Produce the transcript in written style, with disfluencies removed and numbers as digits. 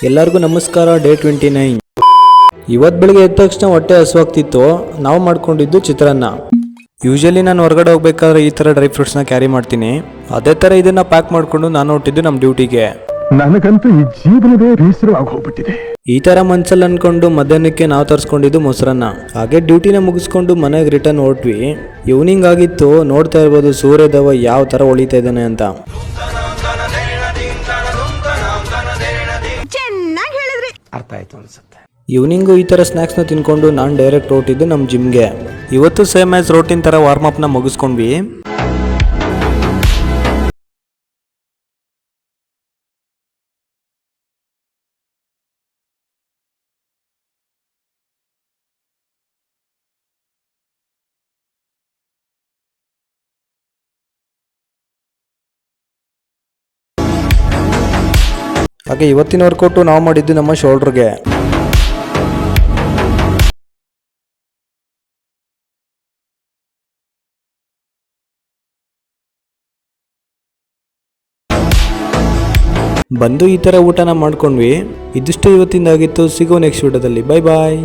ಎಲ್ಲರಿಗೂ ನಮಸ್ಕಾರ. ಡೇ 29. ಇವತ್ತು ಬೆಳಗ್ಗೆ ಎದ್ದ ತಕ್ಷಣ ಹೊಟ್ಟೆ ಹಸುವಾಗ್ತಿತ್ತು. ನಾವು ಮಾಡ್ಕೊಂಡಿದ್ದು ಚಿತ್ರಾನ್ನ. ಯೂಶಲಿ ನಾನು ಹೊರಗಡೆ ಹೋಗ್ಬೇಕಾದ್ರೆ ಈ ಥರ ಡ್ರೈ ಫ್ರೂಟ್ಸ್ನ ಕ್ಯಾರಿ ಮಾಡ್ತೀನಿ. ಅದೇ ಥರ ಇದನ್ನು ಪ್ಯಾಕ್ ಮಾಡಿಕೊಂಡು ನಾನು ಹೊಟ್ಟಿದ್ದು ನಮ್ಮ ಡ್ಯೂಟಿಗೆ. ನನಗಂತೂ ಈ ಜೀವನವೇ ಬೇಸರವಾಗಿ ಹೋಗ್ಬಿಟ್ಟಿದೆ. ಈ ಥರ ಮನ್ಸಲ್ಲಿ ಅಂದ್ಕೊಂಡು ಮಧ್ಯಾಹ್ನಕ್ಕೆ ನಾವು ತರಿಸ್ಕೊಂಡಿದ್ದು ಮೊಸರನ್ನ. ಹಾಗೆ ಡ್ಯೂಟಿನ ಮುಗಿಸ್ಕೊಂಡು ಮನೆಗೆ ರಿಟರ್ನ್ ಹೊರಟ್ವಿ. ಈವ್ನಿಂಗ್ ಆಗಿತ್ತು. ನೋಡ್ತಾ ಇರ್ಬೋದು ಸೂರ್ಯದೇವ ಯಾವ ಥರ ಹೊಳಿತಾ ಇದ್ದಾನೆ ಅಂತ. ಅರ್ಥ ಆಯ್ತು ಅನ್ಸುತ್ತೆ. ಈವ್ನಿಂಗು ಈ ಥರ ಸ್ನ್ಯಾಕ್ಸ್ನ ತಿನ್ಕೊಂಡು ನಾನು ಡೈರೆಕ್ಟ್ ಹೊರಟಿದ್ದು ನಮ್ಮ ಜಿಮ್ಗೆ. ಇವತ್ತು ಸೇಮ್ ಆ್ಯಸ್ ರೋಟಿನ್ ಥರ ವಾರ್ಮಪ್ನ ಮುಗಿಸ್ಕೊಂಡ್ವಿ. ಹಾಗೆ ಇವತ್ತಿನ ವರ್ಕೌಟು ನಾವು ಮಾಡಿದ್ದು ನಮ್ಮ ಶೋಲ್ಡ್ರಿಗೆ. ಬಂದು ಈ ಥರ ಊಟನ ಮಾಡ್ಕೊಂಡ್ವಿ. ಇದಿಷ್ಟು ಇವತ್ತಿಂದಾಗಿತ್ತು. ಸಿಗೋ ನೆಕ್ಸ್ಟ್ ವಿಡಿಯೋದಲ್ಲಿ. ಬಾಯ್ ಬಾಯ್.